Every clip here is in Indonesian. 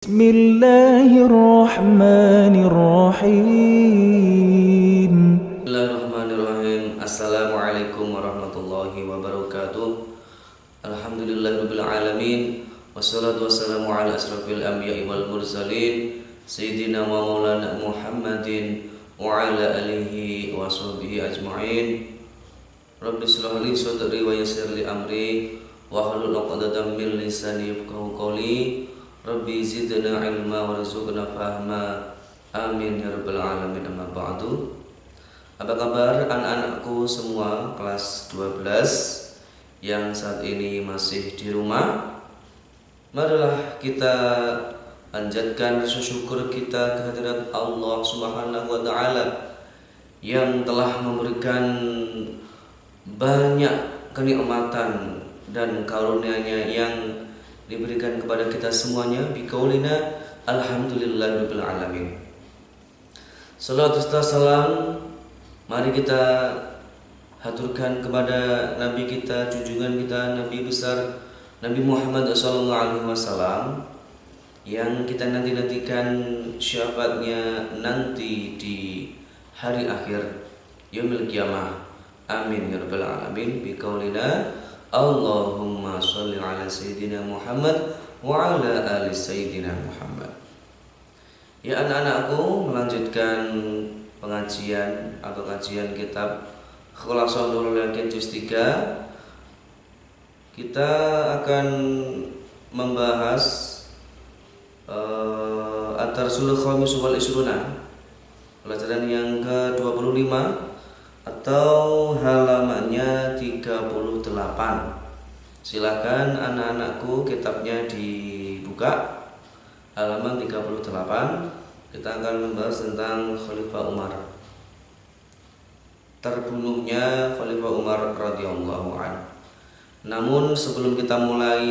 Bismillahirrahmanirrahim. Bismillahirrahmanirrahim. Assalamualaikum warahmatullahi wabarakatuh. Alhamdulillahirabbil alamin. Wassalatu wassalamu ala asrofil anbiya'i wal mursalin sayyidina wa maulana Muhammadin wa ala alihi wa sahbihi ajma'in. Rabbi shrah li sadri wa yassir li amri wa hlul 'uqdatam min lisani yafqahu qawli. Rabbi zidna ilma warzuqna fahma. Amin ya rabbal alamin. Amma ba'du. Apa kabar anak-anakku semua kelas 12 yang saat ini masih di rumah? Marilah kita panjatkan rasa syukur kita kehadirat Allah Subhanahu wa taala yang telah memberikan banyak kenikmatan dan karunia-Nya yang diberikan kepada kita semuanya. Biqaulina alhamdulillahirabbil alamin. Salawat serta salam mari kita haturkan kepada Nabi kita, junjungan kita, Nabi besar Nabi Muhammad SAW yang kita nanti-nantikan syafaatnya nanti di hari akhir yaumil qiyamah. Amin ya rabbal alamin. Biqaulina Allahumma sholli ala sayyidina Muhammad wa ala ali sayyidina Muhammad. Ya anak-anakku, melanjutkan pengajian atau kajian kitab Khulasah Nurul Yaqin juz 3. Kita akan membahas Ad-Darsul Khamis wal Isruna, pelajaran yang ke-25 atau halamannya 38. Silakan anak-anakku, kitabnya dibuka halaman 38. Kita akan membahas tentang Khalifah Umar, terbunuhnya Khalifah Umar radhiyallahu anhu. Namun sebelum kita mulai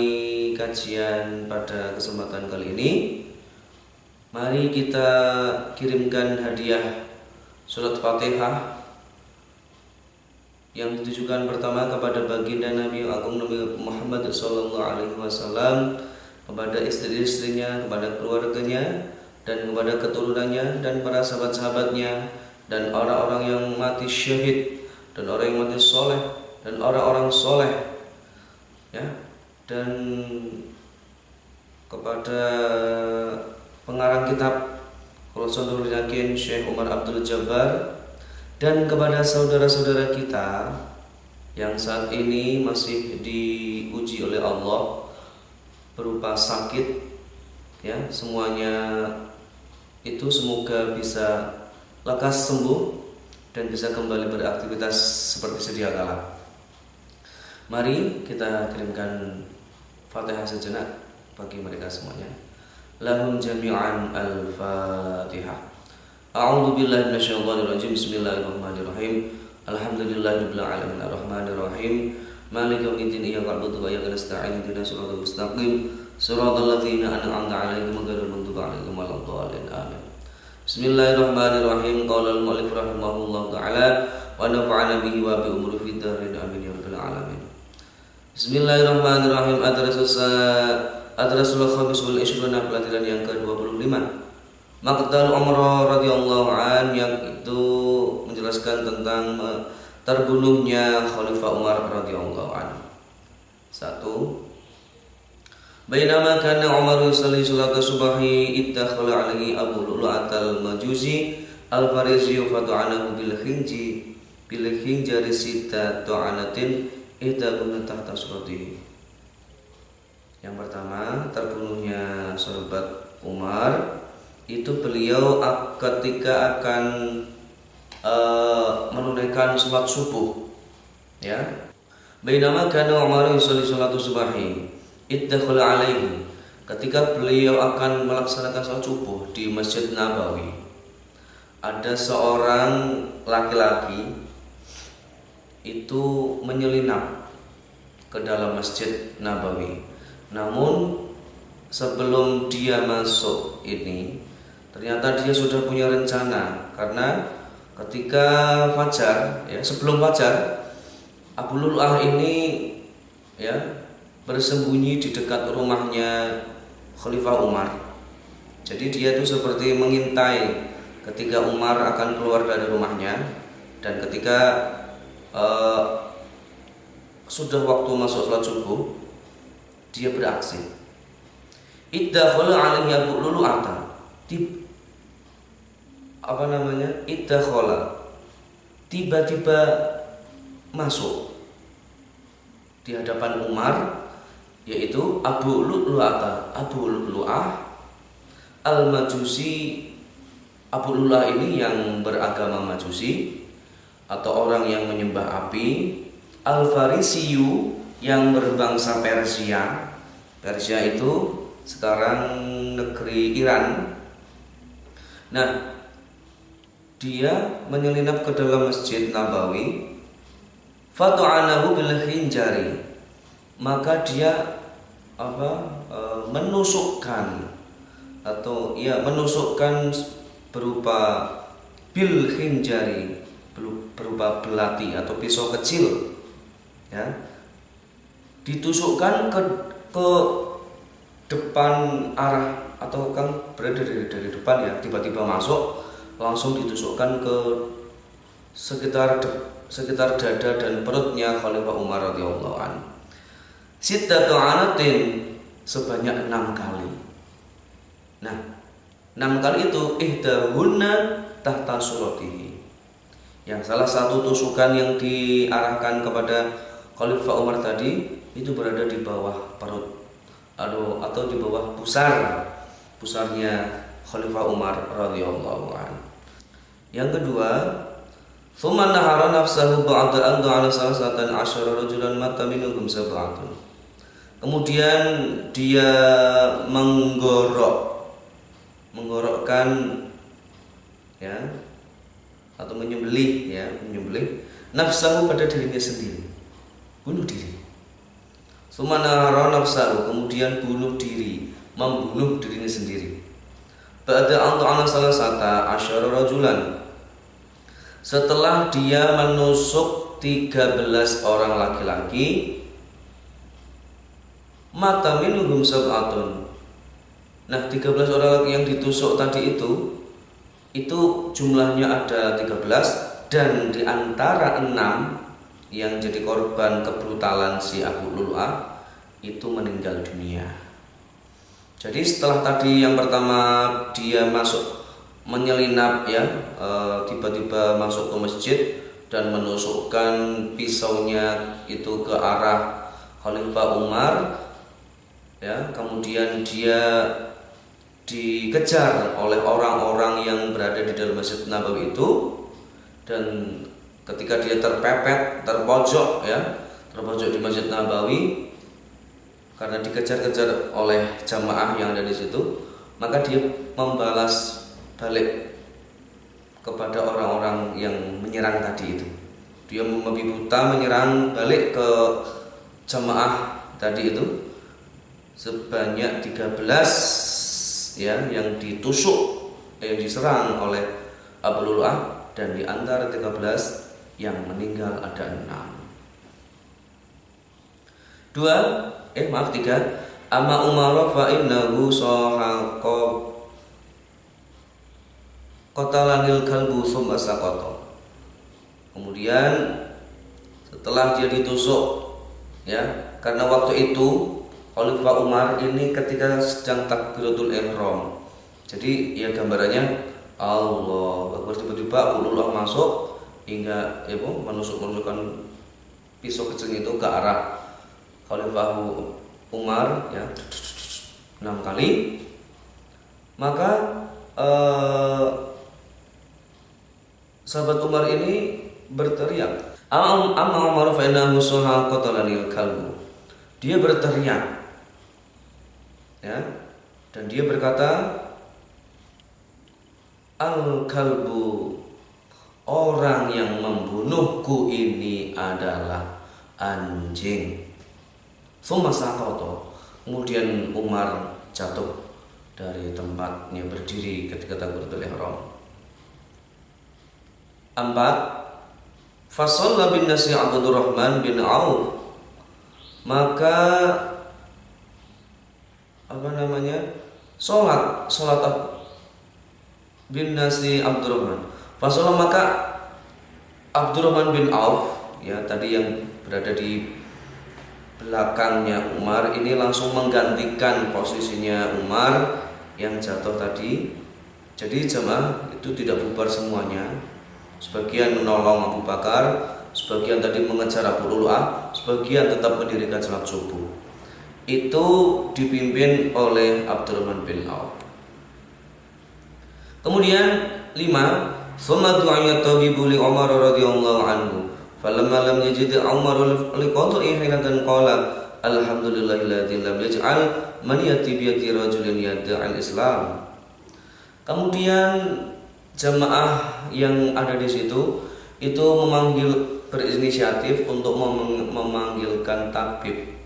kajian pada kesempatan kali ini, mari kita kirimkan hadiah surat Fatihah yang ditujukan pertama kepada baginda Nabi Agung Nabi Muhammad SAW, kepada istri-istrinya, kepada keluarganya, dan kepada keturunannya, dan para sahabat-sahabatnya, dan orang-orang yang mati syahid, dan orang yang mati soleh, dan orang-orang soleh, ya, dan kepada pengarang kitab Khulasah Nurul Yaqin Syekh Umar Abdul Jabbar, dan kepada saudara-saudara kita yang saat ini masih diuji oleh Allah berupa sakit, ya, semuanya itu semoga bisa lekas sembuh dan bisa kembali beraktivitas seperti sedia kala. Mari kita kirimkan Fatihah sejenak bagi mereka semuanya. Lahum jami'an al-Fatihah. A'udzu billahi minasyaitonir rajim. Bismillahirrahmanirrahim. Alhamdulillahirabbil alamin arrahmanir rahim maliki yaumiddin iyyaka na'budu wa iyyaka nasta'in ihdinas siratal mustaqim siratal ladzina an'amta 'alaihim ghairil maghdubi 'alaihim waladdallin. Amin. Bismillahirrahmanirrahim. Qala al-mu'allif rahimahullahu ta'ala wa nafa'ana bihi wa bi umuri fid dharain amin ya rabbal alamin. Bismillahirrahmanirrahim. Ad-Darsul Khamis wal Ishruna, pelajaran yang ke-25. Maqtal Umar radhiyallahu an, yang itu menjelaskan tentang terbunuhnya Khalifah Umar radhiyallahu an. 1. Bainama kana Umar yusalli salat subahi iddakhala alaihi Abu Lu'lu'at al-Majusi al-Farisi fata'anahu bil khinjari sita ta'anatin idabun tahta suratihi. Yang pertama, terbunuhnya sahabat Umar itu beliau ketika akan menunaikan sholat subuh, ya. Bainama kana Umar yusalli salat subahi iddakhala alaihi, ketika beliau akan melaksanakan sholat subuh di Masjid Nabawi, ada seorang laki-laki itu menyelinap ke dalam Masjid Nabawi. Namun sebelum dia masuk ini, ternyata dia sudah punya rencana, karena ketika fajar, ya, sebelum fajar, Abu Lu'lu'ah ini, ya, bersembunyi di dekat rumahnya Khalifah Umar, Jadi dia itu seperti mengintai ketika Umar akan keluar dari rumahnya, dan ketika sudah waktu masuk sholat subuh, dia beraksi. Iddakhala alaihi Abu Lulu'ata. Iddakhala, tiba-tiba masuk di hadapan Umar, yaitu Abu Lu'lu'ah Al-Majusi. Abu Lu'lu'ah ini yang beragama Majusi atau orang yang menyembah api. Al-Farisiyu yang berbangsa Persia. Persia itu sekarang negeri Iran. Nah, dia menyelinap ke dalam Masjid Nabawi. Fatu'anahu bil khinjari, maka dia menusukkan berupa bil khinjari, berupa belati atau pisau kecil, ya, ditusukkan ke depan arah, atau kan berada dari depan, ya, tiba-tiba masuk, langsung ditusukkan ke sekitar dada dan perutnya Khalifah Umar radhiyallahu anhu. Sittatu anatin, sebanyak 6 kali. Nah, 6 kali itu ihdahunna tahta suratihi. Yang salah satu tusukan yang diarahkan kepada Khalifah Umar tadi itu berada di bawah perut atau di bawah pusarnya Khalifah Umar radhiyallahu anhu. Yang kedua, thumma nahara nafsahu ba'da an da'ala salasatan asyara rajulan mata minhum sab'atun. Kemudian dia menggorokkan, ya, atau menyembelih nafsahu pada dirinya sendiri, bunuh diri. Thumma nahara nafsahu, kemudian membunuh dirinya sendiri. Ba'da an da'ala salasata asyara rajulan, setelah dia menusuk 13 orang laki-laki. Mata minhum sab'atun. Nah, 13 orang laki yang ditusuk tadi itu jumlahnya ada 13, dan di antara 6 yang jadi korban kebrutalan si Abu Lu'lu'ah itu meninggal dunia. Jadi setelah tadi yang pertama dia menyelinap, ya, tiba-tiba masuk ke masjid dan menusukkan pisaunya itu ke arah Khalifah Umar, ya, kemudian dia dikejar oleh orang-orang yang berada di dalam Masjid Nabawi itu, dan ketika dia terpojok di Masjid Nabawi karena dikejar-kejar oleh jamaah yang ada di situ, maka dia membalas balik kepada orang-orang yang menyerang tadi itu. Dia membabi buta menyerang balik ke jamaah tadi itu, sebanyak 13, ya, yang diserang oleh Abu Lu'lu'ah, dan di antara 13 yang meninggal ada 3. Amma Umar fa innahu sahaqa qatalanil kalbu tsumma saqata. Kemudian setelah dia ditusuk, ya, karena waktu itu Khalifah Umar ini ketika sedang takbiratul ihram. Jadi ya gambarannya Allah Akbar, tiba-tiba Abu Lu'lu'ah masuk hingga menusuk-nusukkan pisau kecil itu ke arah Khalifah Umar, ya, 6 kali. Maka sahabat Umar ini berteriak, amma Umar fa innahu qatalani kalbu. Dia berteriak, ya, dan dia berkata, al-kalbu, orang yang membunuhku ini adalah anjing. Tsumma saqata. Kemudian Umar jatuh dari tempatnya berdiri ketika takbiratul ihram. 4. Fasalla bin nasi Abdurrahman bin Auf. Maka Salat bin Nasi Abdurrahman. Fasolah, maka Abdurrahman bin Auf, ya tadi yang berada di belakangnya Umar, ini langsung menggantikan posisinya Umar yang jatuh tadi. Jadi jemaah itu tidak bubar semuanya. Sebagian menolong Abu Bakar, sebagian tadi mengejar Abu Lu'lu'ah, sebagian tetap mendirikan salat subuh. Itu dipimpin oleh Abdurrahman bin Auf. Kemudian 5, summa du'a tabibu li Umar radhiyallahu anhu. Falamma lam yajid Umar liqada'i hilatan qala alhamdulillahilladzi lam yaj'al man yati bi yadi rajulin yad'al Islam. Kemudian jamaah yang ada di situ itu berinisiatif untuk memanggilkan tabib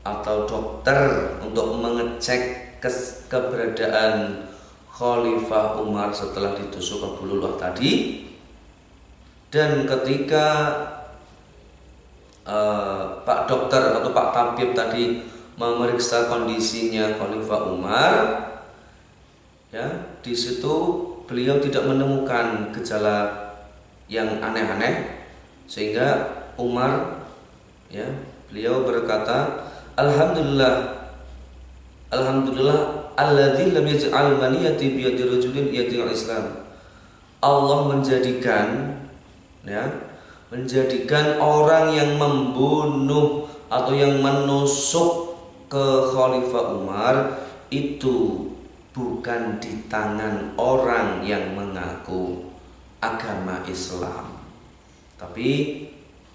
atau dokter untuk mengecek keberadaan Khalifah Umar setelah ditusuk Abu Lu'lu'ah tadi. Dan ketika Pak dokter atau Pak tabib tadi memeriksa kondisinya Khalifah Umar, ya di situ beliau tidak menemukan gejala yang aneh-aneh, sehingga Umar, ya beliau berkata, alhamdulillah alladzi lam yaj'al maniyati bi yadi rajulin yadil Islam. Allah menjadikan orang yang membunuh atau yang menusuk ke Khalifah Umar itu bukan di tangan orang yang mengaku agama Islam, tapi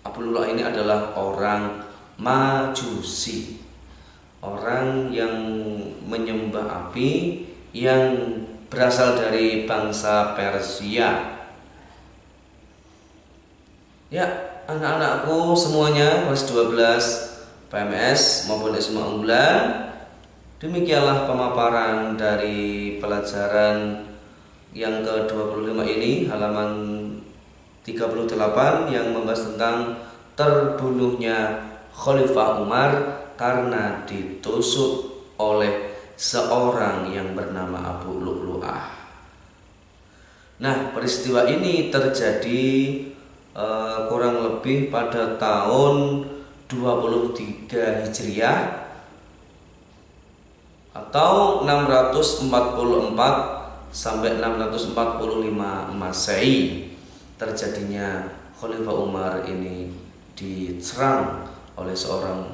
Abu Lu'lu'ah ini adalah orang Majusi, orang yang menyembah api, yang berasal dari bangsa Persia. Ya, anak-anakku semuanya kelas 12 PMS maupun SMA unggulan, demikianlah pemaparan dari pelajaran yang ke-25 ini, halaman 38, yang membahas tentang terbunuhnya Khalifah Umar karena ditusuk oleh seorang yang bernama Abu Lu'lu'ah. Nah, peristiwa ini terjadi kurang lebih pada tahun 23 Hijriah atau 644 sampai 645 Masehi. Terjadinya Khalifah Umar ini diserang oleh seorang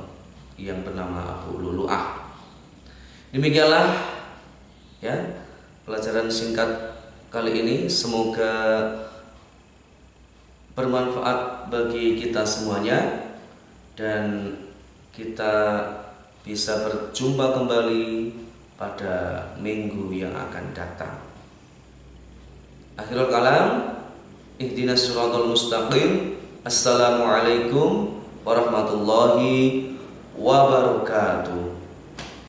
yang bernama Abu Lu'lu'ah. Demikianlah ya pelajaran singkat kali ini, semoga bermanfaat bagi kita semuanya dan kita bisa berjumpa kembali pada minggu yang akan datang. Akhirul kalam, ihdinas siratal mustaqim. Assalamualaikum warahmatullahi wabarakatuh.